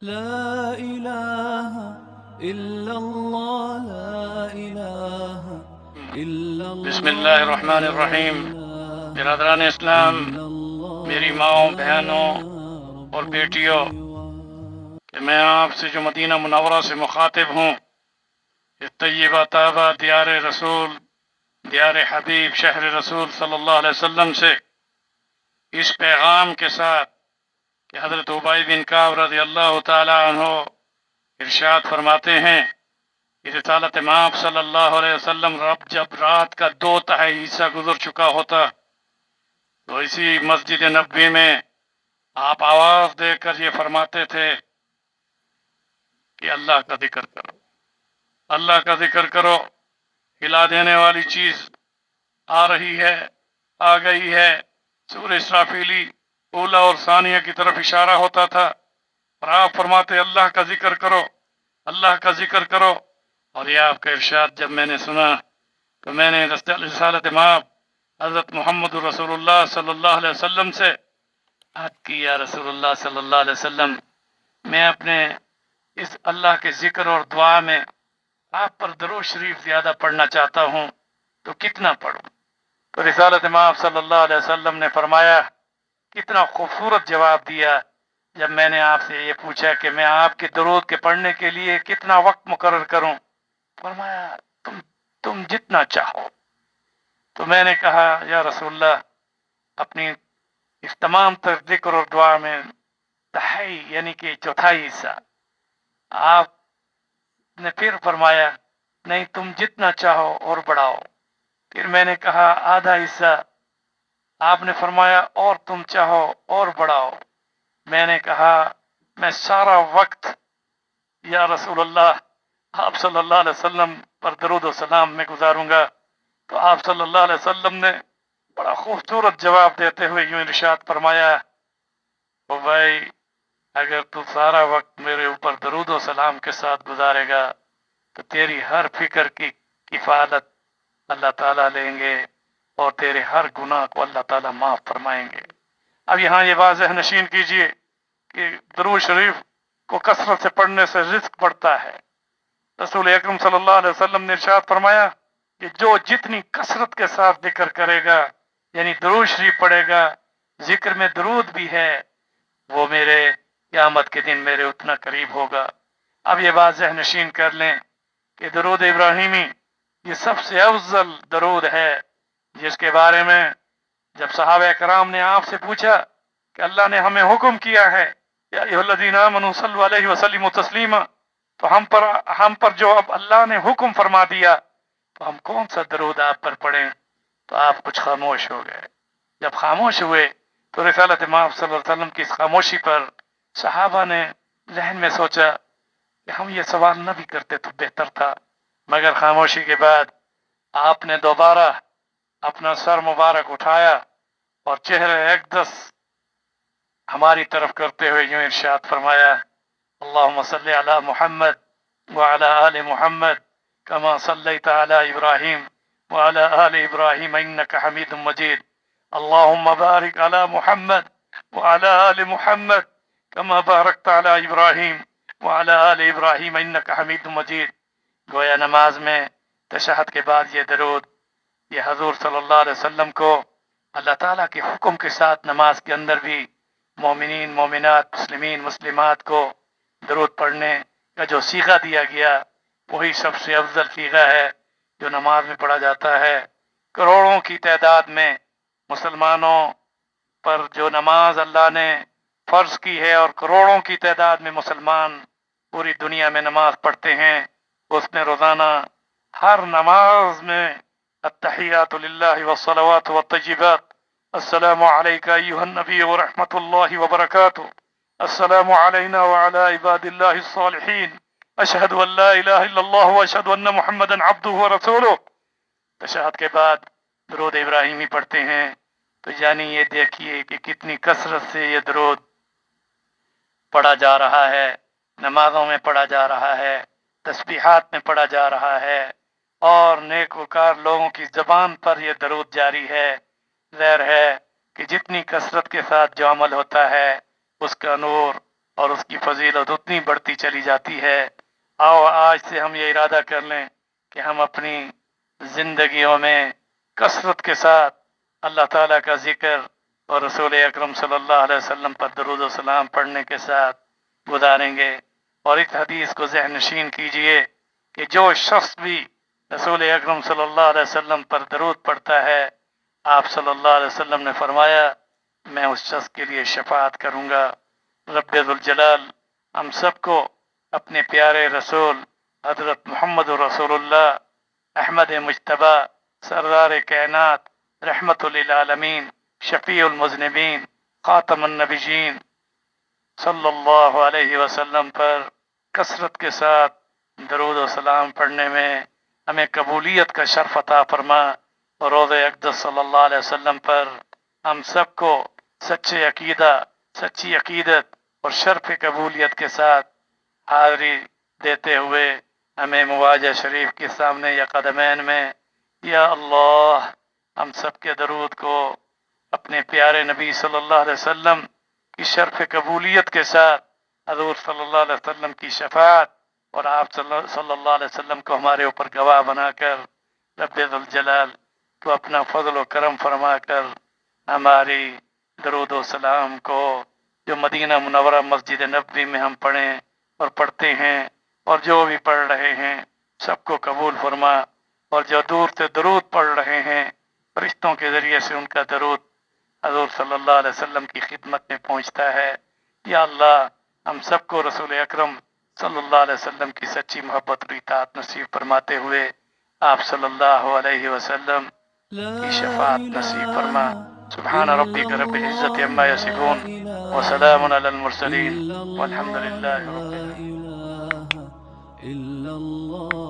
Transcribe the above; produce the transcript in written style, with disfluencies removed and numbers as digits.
لا إله إلا الله لا إله إلا الله بسم اللہ الرحمن لا الرحیم۔ إله برادران اسلام، إلا الله میری ماؤں، بہنوں يا اور رب بیٹیوں، سواه. کہ میں آپ سے جو مدینہ منورہ سے مخاطب ہوں، اس طیبہ طیبہ دیار رسول، دیار حبیب، شہر رسول صلی اللہ علیہ وسلم سے اس پیغام کے ساتھ کہ حضرت ابی بن کعب رضی اللہ تعالی عنہ ارشاد فرماتے ہیں کہ رسالت مآب صلی اللہ علیہ وسلم جب رات کا 2/3 حصہ گزر چکا ہوتا تو اسی مسجد نبوی میں آپ آواز دے کر یہ فرماتے تھے کہ اللہ کا ذکر کرو، اللہ کا ذکر کرو، ہلا دینے والی چیز آ رہی ہے، آ گئی ہے۔ سورہ اسرافیلی اولا اور ثانیہ کی طرف اشارہ ہوتا تھا، اور آپ فرماتے اللہ کا ذکر کرو، اللہ کا ذکر کرو۔ اور یہ آپ کا ارشاد جب میں نے سنا تو میں نے رسالت مآب حضرت محمد رسول اللہ صلی اللہ علیہ وسلم سے عہد کی، یا رسول اللہ صلی اللہ علیہ وسلم، میں اپنے اس اللہ کے ذکر اور دعا میں آپ پر درود شریف زیادہ پڑھنا چاہتا ہوں، تو کتنا پڑھوں؟ تو رسالت مآب صلی اللہ علیہ وسلم نے فرمایا، کتنا خوبصورت جواب دیا جب میں نے آپ سے یہ پوچھا کہ میں آپ کے درود کے پڑھنے کے لیے کتنا وقت مقرر کروں؟ فرمایا تم جتنا چاہو۔ تو میں نے کہا یا رسول اللہ، اپنی اس تمام تر ذکر اور دعا میں تہائی یعنی کہ چوتھائی حصہ۔ آپ نے پھر فرمایا نہیں، تم جتنا چاہو اور بڑھاؤ۔ پھر میں نے کہا آدھا حصہ۔ آپ نے فرمایا اور تم چاہو اور بڑھاؤ۔ میں نے کہا میں سارا وقت یا رسول اللہ آپ صلی اللہ علیہ وسلم پر درود و سلام میں گزاروں گا۔ تو آپ صلی اللہ علیہ وسلم نے بڑا خوبصورت جواب دیتے ہوئے یوں ارشاد فرمایا، او بھائی، اگر تو سارا وقت میرے اوپر درود و سلام کے ساتھ گزارے گا تو تیری ہر فکر کی کفالت اللہ تعالیٰ لیں گے، اور تیرے ہر گناہ کو اللہ تعالیٰ معاف فرمائیں گے۔ اب یہاں یہ واضح نشین کیجئے کہ درود شریف کو کثرت سے پڑھنے سے رزق بڑھتا ہے۔ رسول اکرم صلی اللہ علیہ وسلم نے ارشاد فرمایا کہ جو جتنی کثرت کے ساتھ ذکر کرے گا، یعنی درود شریف پڑھے گا، ذکر میں درود بھی ہے، وہ میرے قیامت کے دن میرے اتنا قریب ہوگا۔ اب یہ واضح نشین کر لیں کہ درود ابراہیمی یہ سب سے افضل درود ہے، جس کے بارے میں جب صحابہ کرام نے آپ سے پوچھا کہ اللہ نے ہمیں حکم کیا ہے یا ایھا الذین آمنوا صلوا علیہ وسلموا تسلیما، تو ہم پر جو اب اللہ نے حکم فرما دیا تو ہم کون سا درود آپ پر پڑھیں؟ تو آپ کچھ خاموش ہو گئے۔ جب خاموش ہوئے تو رسالت مآب صلی اللہ علیہ وسلم کی اس خاموشی پر صحابہ نے ذہن میں سوچا کہ ہم یہ سوال نہ بھی کرتے تو بہتر تھا، مگر خاموشی کے بعد آپ نے دوبارہ اپنا سر مبارک اٹھایا اور چہرے اقدس ہماری طرف کرتے ہوئے یوں ارشاد فرمایا، اللہم صلی علی محمد وعلی آل محمد کما صلیت علی ابراہیم وعلی آل ابراہیم انک حمید مجید، اللہم بارک علی محمد وعلی آل محمد کما بارکت علی ابراہیم وعلی آل ابراہیم انک حمید مجید۔ گویا نماز میں تشہد کے بعد یہ درود، یہ حضور صلی اللہ علیہ وسلم کو اللہ تعالیٰ کے حکم کے ساتھ نماز کے اندر بھی مومنین، مومنات، مسلمین، مسلمات کو درود پڑھنے کا جو صیغہ دیا گیا وہی سب سے افضل صیغہ ہے جو نماز میں پڑھا جاتا ہے۔ کروڑوں کی تعداد میں مسلمانوں پر جو نماز اللہ نے فرض کی ہے، اور کروڑوں کی تعداد میں مسلمان پوری دنیا میں نماز پڑھتے ہیں، اس میں روزانہ ہر نماز میں التحیات للہ والصلوات والطیبات، السلام علیکہ ایہا النبی ورحمۃ اللہ وبرکاتہ، السلام علینا وعلی عباد اللہ الصالحین، اشہد ان لا الہ الا اللہ واشہد ان محمدا عبدہ ورسولہ۔ تشہد کے بعد درود ابراہیمی پڑھتے ہیں، تو یعنی یہ دیکھیے کہ کتنی کثرت سے یہ درود پڑھا جا رہا ہے، نمازوں میں پڑھا جا رہا ہے، تسبیحات میں پڑھا جا رہا ہے، اور نیک وکار لوگوں کی زبان پر یہ درود جاری ہے۔ ظاہر ہے کہ جتنی کثرت کے ساتھ جو عمل ہوتا ہے اس کا نور اور اس کی فضیلت اتنی بڑھتی چلی جاتی ہے۔ آؤ آج سے ہم یہ ارادہ کر لیں کہ ہم اپنی زندگیوں میں کثرت کے ساتھ اللہ تعالیٰ کا ذکر اور رسول اکرم صلی اللہ علیہ وسلم پر درود و سلام پڑھنے کے ساتھ گزاریں گے۔ اور اس حدیث کو ذہن نشین کیجئے کہ جو شخص بھی رسول اکرم صلی اللہ علیہ وسلم پر درود پڑھتا ہے، آپ صلی اللہ علیہ وسلم نے فرمایا میں اس شخص کے لیے شفاعت کروں گا۔ رب ذوالجلال ہم سب کو اپنے پیارے رسول حضرت محمد رسول اللہ احمد مجتبی سردار کائنات رحمت للعالمین شفیع المذنبین خاتم النبیین صلی اللہ علیہ وسلم پر کثرت کے ساتھ درود و سلام پڑھنے میں ہمیں قبولیت کا شرف عطا فرما، اور روض اقدس صلی اللہ علیہ وسلم پر ہم سب کو سچے عقیدہ، سچی عقیدت اور شرف قبولیت کے ساتھ حاضری دیتے ہوئے ہمیں مواجہ شریف کے سامنے یا قدمین میں یا اللہ ہم سب کے درود کو اپنے پیارے نبی صلی اللہ علیہ وسلم کی شرف قبولیت کے ساتھ حضور صلی اللہ علیہ وسلم کی شفاعت اور آپ صلی اللہ علیہ وسلم کو ہمارے اوپر گواہ بنا کر رب ذوالجلال کو اپنا فضل و کرم فرما کر ہماری درود و سلام کو جو مدینہ منورہ مسجد نبوی میں ہم پڑھیں اور پڑھتے ہیں اور جو بھی پڑھ رہے ہیں سب کو قبول فرما، اور جو دور سے درود پڑھ رہے ہیں فرشتوں کے ذریعے سے ان کا درود حضور صلی اللہ علیہ وسلم کی خدمت میں پہنچتا ہے۔ یا اللہ ہم سب کو رسول اکرم صلی اللہ علیہ وسلم کی سچی محبت اور اطاعت نصیب فرماتے ہوئے آپ صلی اللہ علیہ وسلم کی شفاعت نصیب فرما۔ سبحان ربک رب العزت عما یصفون وسلام علی المرسلین والحمد للہ رب العالمین۔ إلا الله